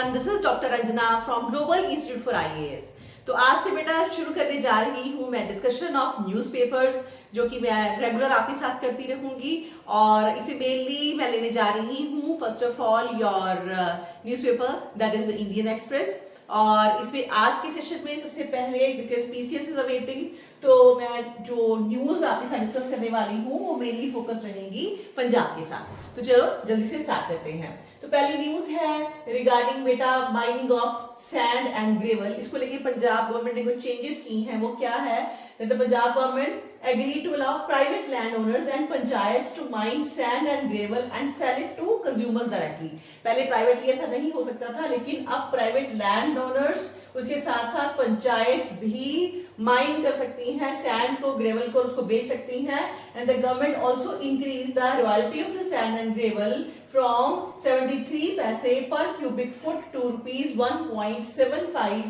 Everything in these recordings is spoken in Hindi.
everyone, this is Dr. Anjana from Global Institute for IAS। तो आज से बेटा शुरू करने जा रही हूँ मैं डिस्कशन ऑफ न्यूज़पेपर्स, जो कि मैं रेगुलर आपके साथ करती रहूंगी। और इसमें मेनली मैं लेने जा रही हूँ first of all your newspaper that is the Indian express. और इसमें आज के सेशन में सबसे पहले बिकॉज पीसीएस इज अवेटिंग, तो मैं जो न्यूज आपके साथ डिस्कस करने वाली हूँ वो मेनली फोकस रहेंगी पंजाब के साथ। तो चलो जल्दी से स्टार्ट करते हैं। तो पहली न्यूज है रिगार्डिंग बेटा mining of sand and gravel. इसको लेके पंजाब गवर्नमेंट ने कुछ चेंजेस की हैं। वो क्या है? The Punjab government agreed to allow private landowners and panchayats to mine sand and gravel and sell it to consumers directly। पहले प्राइवेटली ऐसा नहीं हो सकता था, लेकिन अब प्राइवेट लैंड ओनर्स उसके साथ साथ पंचायत भी माइन कर सकती हैं सैंड को, ग्रेवल को, उसको बेच सकती हैं। And the government also increase the royalty of the sand and gravel from 73 पैसे per cubic foot to rupees 1.75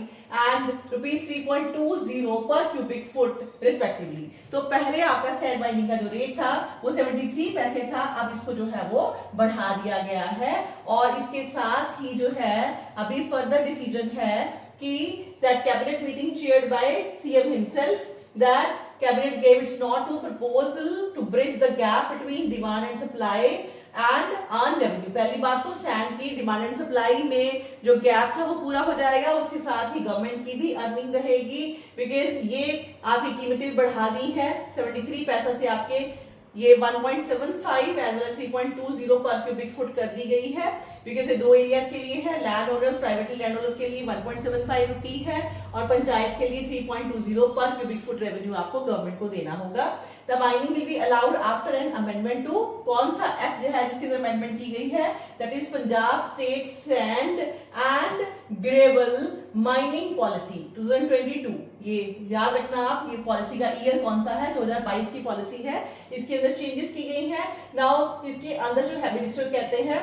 and rupees 3.20 per cubic foot respectively। तो पहले आपका सैंड माइनिंग का जो रेट था वो 73 पैसे था, अब इसको जो है वो बढ़ा दिया गया है। और इसके साथ ही जो है अभी फर्दर डिसीजन है कि that cabinet meeting chaired by CM himself, that cabinet gave its nod to proposal to bridge the gap between demand and supply and earn revenue. पहली बात तो सैंड की डिमांड एंड सप्लाई में जो गैप था वो पूरा हो जाएगा, उसके साथ ही गवर्नमेंट की भी अर्निंग रहेगी, बिकॉज ये आपकी कीमतें बढ़ा दी है 73 पैसा से आपके ये 1.75 एज वेल एज 3.20 पर क्यूबिक फुट कर दी गई है। बिकॉज ये दो एरियाज के लिए है, land owners privately land owners के लिए 1.75 रुपी है और पंचायत के लिए 3.20 पर क्यूबिक फुट रेवेन्यू आपको गवर्नमेंट को देना होगा। The mining will be allowed after an amendment to, कौन सा एक्ट जो है जिसके अंदर अमेंडमेंट की गई है? That is Punjab state sand and gravel mining policy 2022। ये याद रखना आप, ये पॉलिसी का ईयर कौन सा है? 2022 की पॉलिसी है। इसके अंदर चेंजेस की गई है। नाउ इसके अंदर जो है मिनिस्टर कहते हैं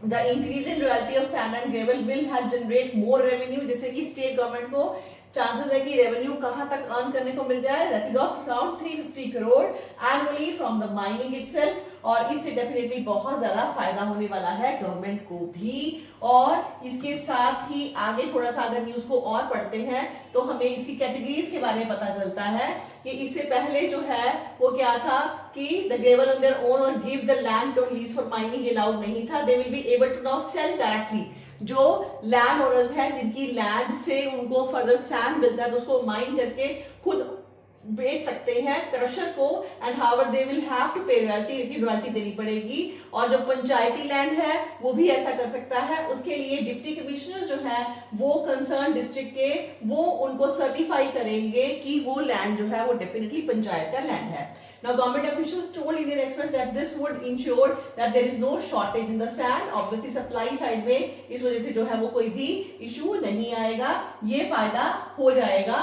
The increase in royalty of sand and gravel will help generate more revenue, जिससे कि स्टेट गवर्नमेंट को चांसेस है कि रेवेन्यू कहां तक अर्न करने को मिल जाए, that is of around 350 crore annually from the mining itself. और इससे डेफिनेटली बहुत ज्यादा फायदा होने वाला है गवर्नमेंट को भी। और इसके साथ ही आगे थोड़ा सा अगर न्यूज को और पढ़ते हैं तो हमें इसकी कैटेगरीज के बारे में पता चलता है कि इससे पहले जो है वो क्या था कि the gravel on their own और give the land to lease for mining allowed नहीं था। They will be able to now sell directly. जो लैंड ओनर्स हैं जिनकी लैंड से उनको फर्दर सैंड मिलता है तो उसको माइन करके खुद बेच सकते हैं क्रशर को। And however they will have to pay royalty, लेकिन रॉयल्टी देनी पड़ेगी। और जो पंचायती लैंड है वो भी ऐसा कर सकता है। उसके लिए डिप्टी कमिश्नर जो है वो कंसर्न डिस्ट्रिक्ट के वो उनको सर्टिफाई करेंगे कि वो लैंड जो है वो डेफिनेटली पंचायत का लैंड है। Now government officials told Indian Express that this would ensure that there is no shortage in the sand। Obviously supply side में इस वजह से जो है वो कोई भी इशू नहीं आएगा, ये फायदा हो जाएगा।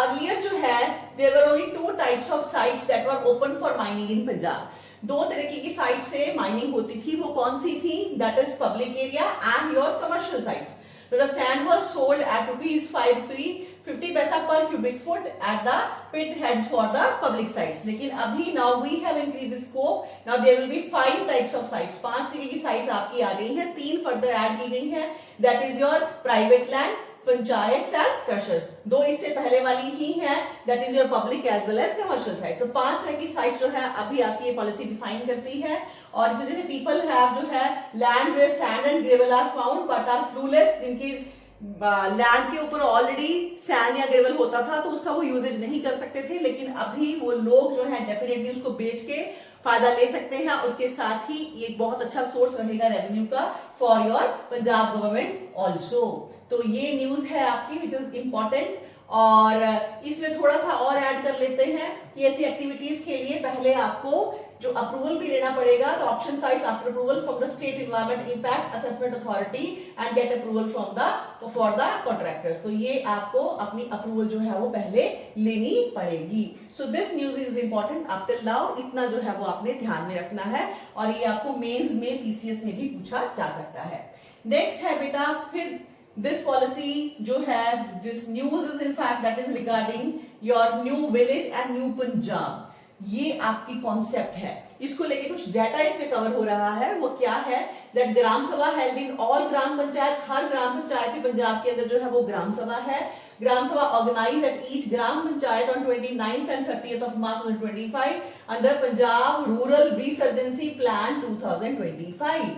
Earlier जो है there were only two types of sites that were open for mining in Punjab। दो तरीके की साइट से माइनिंग होती थी, वो कौन सी थी? That is public area and your commercial sites। So the sand was sold at rupees 50 पैसा per cubic foot at the pit heads for the public sites। लेकिन अभी now we have increased scope, now there will be 5 types of sites। 5 तरह की साइट्स आपकी आ गई हैं, 3 फर्दर ऐड की गई हैं। That is your private land, panchayat and crushers. दो इससे पहले वाली ही है, that is your public as well as commercial site. तो 5 तरह की साइट जो है अभी आपकी ये पॉलिसी डिफाइन करती है। और इस वजह से पीपल हैव जो है land where sand and gravel are found but are clueless, जिनकी लैंड के ऊपर ऑलरेडी सैंड या ग्रेवल होता था तो उसका वो यूजेज नहीं कर सकते थे, लेकिन अभी वो लोग जो है डेफिनेटली उसको बेच के फायदा ले सकते हैं। उसके साथ ही ये बहुत अच्छा सोर्स रहेगा रेवेन्यू का for your Punjab government also. तो ये न्यूज है आपकी विच इज इंपॉर्टेंट। और इसमें थोड़ा सा और ऐड कर लेते हैं कि ऐसी एक्टिविटीज के लिए पहले आपको जो अप्रूवल भी लेना पड़ेगा। तो option sites after approval from the state environment impact assessment authority and get approval from the for the contractors. तो ये आपको अपनी अप्रूवल जो है वो पहले लेनी पड़ेगी। So this news is important up till now. इतना जो है वो आपने ध्यान में रखना है और ये आपको मेंस में पीसीएस में भी पूछा जा सकता है। नेक्स्ट है बेटा फिर this policy जो है, this news is in fact that is regarding your new village and new Punjab। ये आपकी कॉन्सेप्ट है। इसको लेके कुछ डाटा इसमें कवर हो रहा है। वो क्या है, दैट ग्राम सभा held in all gram panchayat, हर ग्राम पंचायत पंजाब के अंदर जो है वो ग्राम सभा है। Gram sabha organize at each gram panchayat on 29th and 30th of March 2025 under Punjab rural resurgence plan 2025।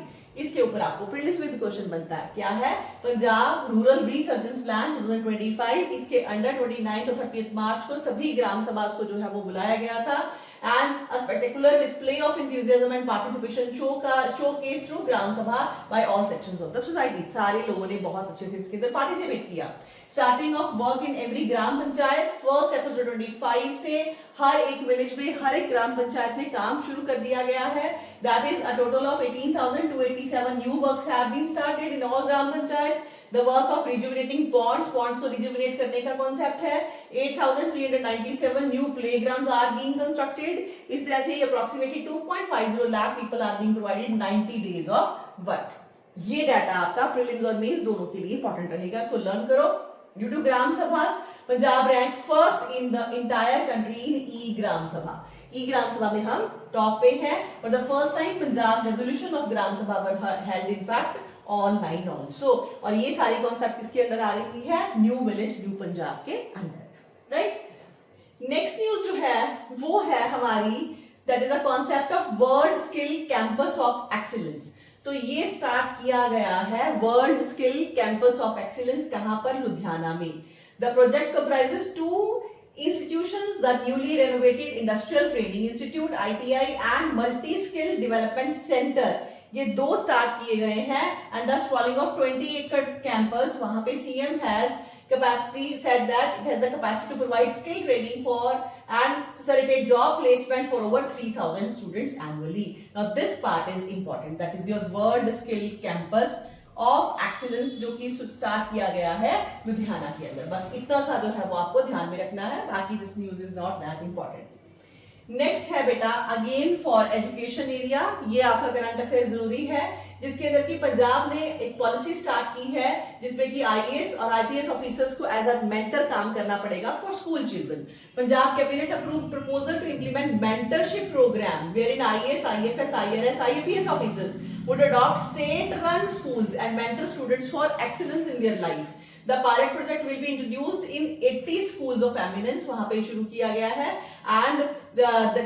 इसके ऊपर आपको प्रीलिम्स में भी क्वेश्चन बनता है, क्या है, पंजाब रूरल रिसर्जेंस प्लान 2025। इसके अंडर 29 और 30 मार्च को सभी ग्राम सभा को जो है वो बुलाया गया था। And a spectacular display of enthusiasm and participation showcase through gram sabha by all sections of the society. सारे लोगों ने बहुत अच्छे से इसके अंदर पार्टिसिपेट किया। Starting of work in every gram panchayat, first April 2025 से हर एक विलेज में, हर एक ग्राम पंचायत में काम शुरू कर दिया गया है। That is a total of 18,287 new works have been started in all gram panchayat. The work of rejuvenating ponds को रिजुविनेट करने का कॉन्सेप्ट है। 8,397 new playgrounds are being constructed. इस तरह से approximately 2.50 lakh people are being provided 90 days of work. ये डाटा आपका प्रीलिम्स और मेंस दोनों के लिए इंपॉर्टेंट रहेगा, इसको लर्न करो। Due to gram sabha, Punjab rank first in the entire country in e gram sabha. E gram सभा में हम टॉप पे हैं। और the first time Punjab resolution of gram sabha were held in fact online also. और ये सारी कॉन्सेप्ट किसके अंदर आ रही है, न्यू विलेज न्यू पंजाब के अंदर, राइट। नेक्स्ट न्यूज जो है वो है हमारी, that is a concept of world skill campus of excellence. तो ये स्टार्ट किया गया है world skill campus of excellence, कहां पर, लुधियाना में। The project comprises 2 institutions, the newly renovated Industrial Training Institute ITI and Multi Skill Development Center। ये 2 स्टार्ट किए गए हैं अंडर स्क्रॉलिंग ऑफ 20 एकड़ कैंपस। वहां पे CM has capacity said that it has the capacity to provide skill training for and facilitate job placement for over 3,000 students annually. Now this part is important, that is your world skill campus of excellence, जो कि स्टार्ट किया गया है लुधियाना के अंदर। बस इतना सा जो है वो आपको ध्यान में रखना है, बाकी this news is not that important. Next है बेटा अगेन फॉर एजुकेशन एरिया, ये आपका करंट अफेयर जरूरी है, जिसके अंदर की पंजाब ने एक पॉलिसी स्टार्ट की है जिसमें कि आईएएस और आईपीएस ऑफिसर्स को एज अ मेंटर काम करना पड़ेगा for school children. Punjab cabinet approved proposal to implement mentorship programme wherein IAS, IFS, IRS, IPS officers would adopt state-run schools and mentor students for excellence in their life. The pilot project will be introduced in 80 schools of eminence, वहां पे शुरू किया गया है, and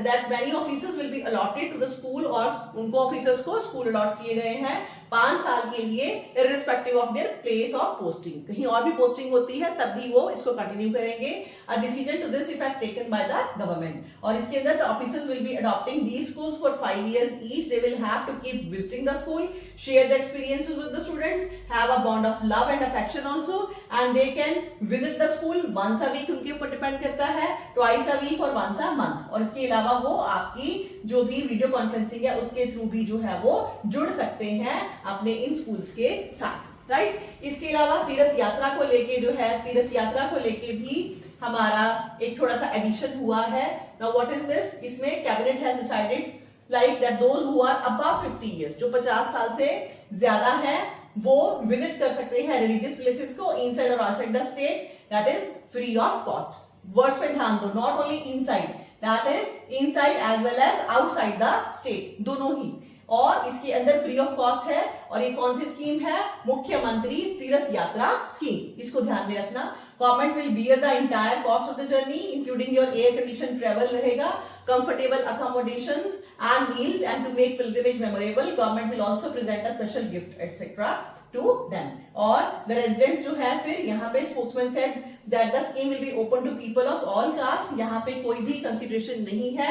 that many officers will be allotted to the school, और उनको ऑफिसर्स को स्कूल अलॉट किए गए हैं 5 साल के लिए, irrespective of their place of posting। कहीं और भी पोस्टिंग होती है तब भी वो इसको कंटिन्यू करेंगे। A decision to this effect taken by the government। और इसके अंदर the officers will be adopting these schools for 5 years each। They will have to keep visiting the school, share the experiences with the students, have a bond of love and affection also, and they can visit the school once a week, उनके ऊपर डिपेंड करता है, twice a week और once a month। और इसके अलावा वो आपकी जो भी वीडियो कॉन्फ्रेंसिंग है उसके थ्रू भी जो है वो जुड़ सकते हैं अपने इन स्कूल्स के साथ, राइट। इसके अलावा तीर्थ यात्रा को लेके जो है, तीर्थ यात्रा को लेके भी हमारा एक थोड़ा सा एडिशन हुआ है। नाउ व्हाट इज दिस, इसमें cabinet has decided like that those who are above 50 years, जो 50 साल से ज्यादा है, वो विजिट कर सकते हैं रिलीजियस प्लेसेस को इनसाइड और outside the state, that is free of cost. Words पे ध्यान दो, not only inside, that is inside as well as outside the state, दोनों ही। और इसके अंदर फ्री ऑफ कॉस्ट है, और ये कौन सी स्कीम है, मुख्यमंत्री तीर्थ यात्रा स्कीम, इसको ध्यान में रखना। Government will bear the entire cost of the journey including your air condition travel रहेगा, comfortable accommodations and meals, and to make pilgrimage memorable government will also present a special gift etc to them। और the residents जो है फिर यहाँ पे spokesman said that the scheme will be open to people of all castes, यहाँ पे कोई भी consideration नहीं है,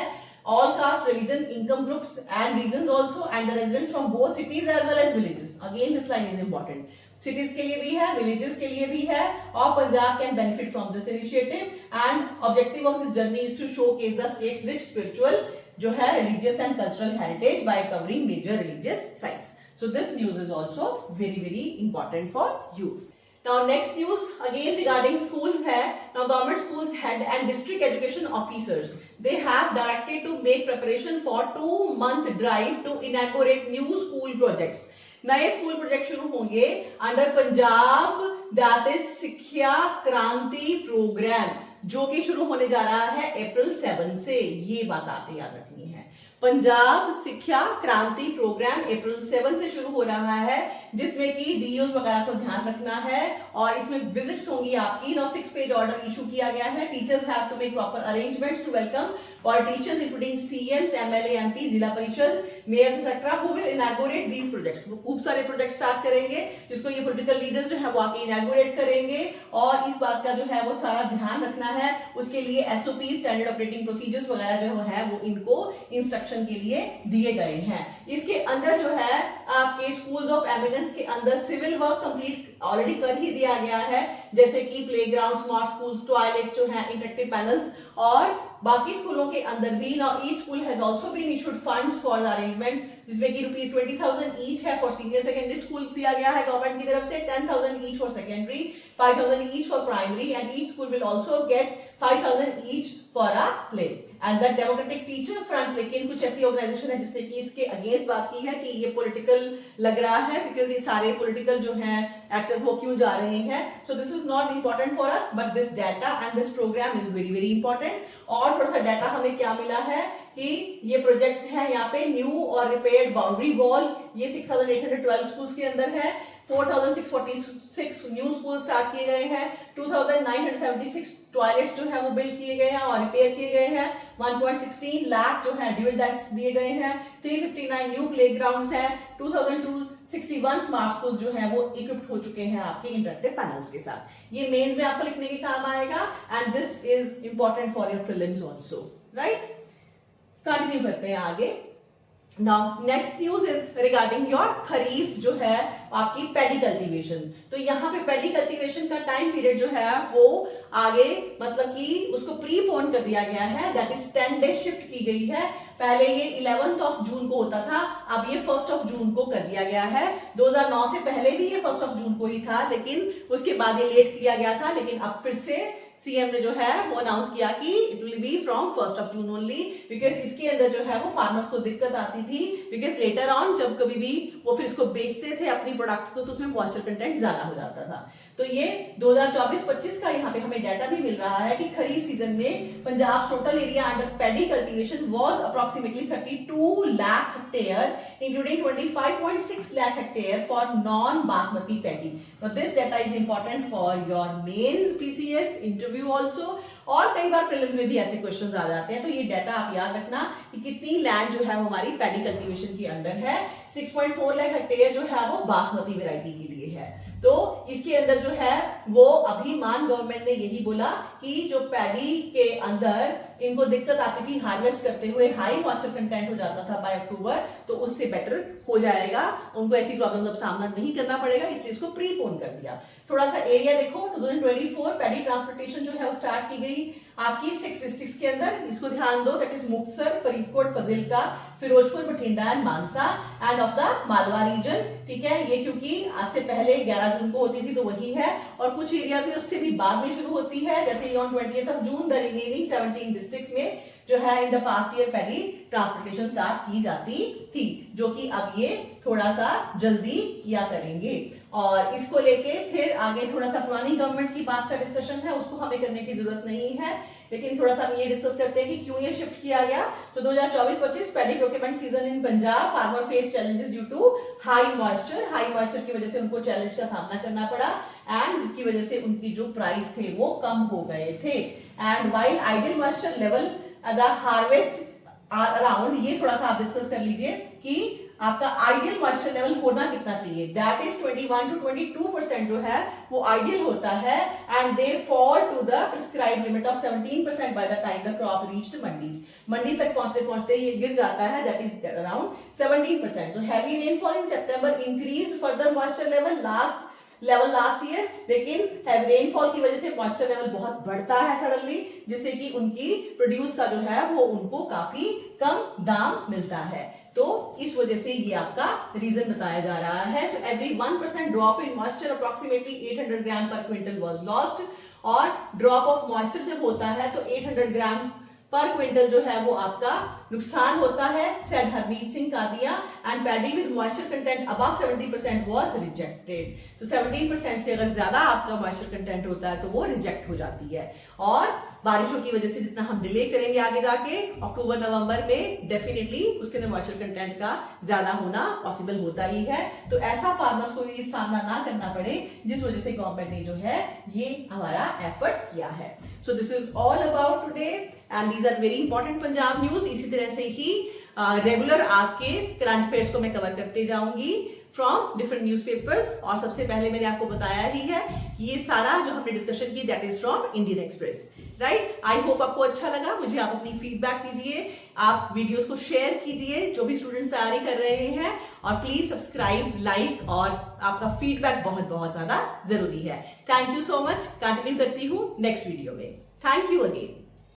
all caste, religion, income groups and regions also, and the residents from both cities as well as villages। Again this line is important, cities के लिए भी है, villages के लिए भी है, और Punjab can benefit from this initiative, and objective of this journey is to showcase the state's rich spiritual जो है religious and cultural heritage by covering major religious sites। So this news is also very very important for you। Now next news again regarding schools है, now government schools head and district education officers they have directed to make preparation for 2-month drive to inaugurate new school projects। नए स्कूल प्रोजेक्ट शुरू होंगे अंडर पंजाब दैट इज शिक्षा क्रांति प्रोग्राम, जो कि शुरू होने जा रहा है अप्रैल 7 से। ये बात आपको याद रखनी है। पंजाब शिक्षा क्रांति प्रोग्राम अप्रैल 7 से शुरू हो रहा है, जिसमें कि डीओज वगैरह को ध्यान रखना है और इसमें विजिट्स होंगी आपकी। नाउ 6 पेज ऑर्डर इशू किया गया है। Teachers have to make proper arrangements to welcome politicians including CMs, MLA, MP, zila parishad, mayors et cetera who will inaugurate these projects। वो खूब सारे प्रोजेक्ट स्टार्ट करेंगे जिसको ये पॉलिटिकल लीडर्स जो है वो आके इनॉग्रेट करेंगे और इस बात का जो है वो सारा ध्यान रखना है। उसके लिए एसओपी स्टैंडर्ड ऑपरेटिंग प्रोसीजर्स वगैरह जो है वो इनको इंस्ट्रक्शन के लिए दिए गए हैं। इसके अंदर जो है आपके स्कूल्स ऑफ एमिनेंस के अंदर सिविल वर्क कंप्लीट ऑलरेडी कर ही दिया गया है, जैसे कि प्लेग्राउंड, स्मार्ट स्कूल्स, टॉयलेट्स जो है, इंटरेक्टिव पैनल्स, और बाकी स्कूलों के अंदर भी now each school has also been issued funds for the arrangement, जिसमें कि ₹20,000 ईच है फॉर सीनियर सेकेंडरी स्कूल दिया गया है गवर्नमेंट की तरफ से, 10,000 each for secondary, 5,000 each for primary, and each school will also get 5,000 each for a play। And the Democratic Teacher Front, लेकिन कुछ ऐसी ऑर्गेनाइजेशन है जिसने कि इसके अगेंस्ट बात की है कि ये पॉलिटिकल लग रहा है, बिकॉज ये सारे पॉलिटिकल जो हैं एक्टर्स वो क्यों जा रहे हैं। So this is not important for us, but this data and this programme is very very important. और थोड़ा सा डाटा हमें क्या मिला है कि ये प्रोजेक्ट्स हैं यहाँ पे न्यू और रिपेयर्ड बाउंड्री वॉल, ये 6,812 स्कूल्स के अंदर है। 4,646 न्यू स्कूल स्टार्ट किए गए हैं। 2,976 टॉयलेट्स जो है वो बिल्ड किए गए हैं और रिपेयर किए गए हैं। 1.16 लाख जो है ड्यूल डेस्क दिए गए हैं। 359 न्यू प्लेग्राउंड्स हैं। 2,261 स्मार्ट स्कूल्स जो है वो इक्विप्ड हो चुके हैं आपके इंटरेक्टिव पैनल्स के साथ। ये मेंस में आपको लिखने के काम आएगा and this is important for your prelims also, right. Continue करते हैं आगे। Now next news is regarding your kharif जो है आपकी पैडी कल्टीवेशन। तो यहाँ पे पैडी कल्टीवेशन का टाइम पीरियड जो है वो आगे मतलब कि उसको प्रीपोन कर दिया गया है, दैट इज 10 डेज शिफ्ट की गई है। पहले ये 11 जून को होता था, अब ये 1 जून को कर दिया गया है। 2009 से पहले भी ये 1 जून को ही था, लेकिन उसके बाद ये लेट किया गया था, लेकिन अब फिर से सीएम ने जो है वो अनाउंस किया कि it will be from 1 June only, because इसके अंदर जो है वो फार्मर्स को दिक्कत आती थी, बिकॉज लेटर ऑन जब कभी भी वो फिर इसको बेचते थे अपनी प्रोडक्ट को तो उसमें मॉइस्चर कंटेंट ज्यादा हो जाता था। तो ये 2024-25 का यहाँ पे हमें डाटा भी मिल रहा है कि खरीफ सीजन में Punjab total area under paddy cultivation was approximately 32 lakh hectare, including 25.6 lakh hectare for non-basmati paddy। Now this data is important for your mains PCS interview also, और कई बार प्रीलिम्स में भी ऐसे क्वेश्चंस आ जाते हैं। तो ये डाटा आप याद रखना कि कितनी लैंड जो है वो हमारी पैडी कल्टीवेशन के अंडर है। 6.4 लाख हेक्टेयर जो है वो बासमती वैरायटी के लिए है। तो इसके अंदर जो है वो अभी मान गवर्नमेंट ने यही बोला कि जो पैडी के अंदर इनको दिक्कत आती थी हार्वेस्ट करते हुए, हाई मॉइस्चर कंटेंट हो जाता था बाय अक्टूबर, तो उससे बेटर हो जाएगा, उनको ऐसी प्रॉब्लम का सामना नहीं करना पड़ेगा, इसलिए इसको प्रीपोन कर दिया। थोड़ा सा एरिया देखो, 2024 पैडी ट्रांसपोर्टेशन जो है वो स्टार्ट की गई आपकी 6 डिस्ट्रिक्ट्स के अंदर। इसको ध्यान दो, that is Muktsar, Faridkot, Fazilka, Firozpur, Bathinda and Mansa and of the Malwa region. ठीक है, ये क्योंकि आज से पहले 11 जून को होती थी तो वही है, और कुछ एरियाज में उससे भी बाद में शुरू होती है, जैसे on 20th June the remaining 17 districts में जो है in the past year paddy transportation start की जाती थी, जो कि अब ये थोड़ा सा जल्दी किया करेंगे। और इसको लेके फिर आगे थोड़ा सा पुरानी गवर्नमेंट की बात का डिस्कशन है, उसको हमें करने की जरूरत नहीं है, लेकिन थोड़ा सा हम ये डिस्कस करते हैं कि क्यों ये शिफ्ट किया गया। तो 2024-25 paddy procurement season in Punjab, farmer face challenges due to high moisture की वजह से उनको चैलेंज का सामना करना पड़ा, एंड जिसकी वजह से उनकी जो प्राइस थे वो कम हो गए थे। And while ideal moisture level the harvest around, ये थोड़ा सा आप डिस्कस कर लीजिए कि आपका आइडियल मॉइस्चर लेवल होना कितना चाहिए, दैट इज 21 to 22% जो है वो आइडियल होता है, and they fall to the prescribed limit of 17% by the time the crop reached mandis. मंडी तक पहुंचते पहुंचते ये गिर जाता है, that is around 17%। So heavy rainfall in September increase further moisture level last year, लेकिन हैवी रेनफॉल की वजह से मॉइस्चर लेवल बहुत बढ़ता है सडनली, जिससे कि उनकी प्रोड्यूस का जो है वो उनको काफी कम दाम मिलता है। तो इस वजह से ये आपका रीजन बताया जा रहा है। So every 1% drop in moisture approximately 800 ग्राम पर क्विंटल वाज लॉस्ट, और ड्रॉप ऑफ मॉइस्चर जब होता है तो 800 ग्राम पर क्विंटल जो है वो आपका नुकसान होता है, said Harmeet Singh Qadian. And paddy with moisture content above 70% was rejected. तो 17% से अगर ज्यादा आपका मॉइस्चर कंटेंट होता है तो वो रिजेक्ट हो जाती है। और बारिशों की वजह से जितना हम डिले करेंगे आगे जाके अक्टूबर नवंबर में डेफिनेटली उसके अंदर मॉइस्चर कंटेंट का ज्यादा होना पॉसिबल होता ही है। तो ऐसा फार्मर्स को भी सामना ना करना पड़े, जिस वजह से गवर्नमेंट ने जो है ये हमारा एफर्ट किया है। So this is all about today and these are very important Punjab news. इसी तरह से ही रेगुलर आपके करंट अफेयर्स को मैं कवर करते जाऊंगी फ्रॉम डिफरेंट न्यूज़पेपर्स। और सबसे पहले मैंने आपको बताया ही है कि ये सारा जो हमने डिस्कशन की that is from Indian express, right. I hope आपको अच्छा लगा। मुझे आप अपनी फीडबैक दीजिए, आप वीडियोस को शेयर कीजिए जो भी स्टूडेंट्स तैयारी कर रहे हैं, और प्लीज सब्सक्राइब, लाइक, और आपका फीडबैक बहुत बहुत ज्यादा जरूरी है। Thank you so much. Continue करती हूँ नेक्स्ट वीडियो में। Thank you again.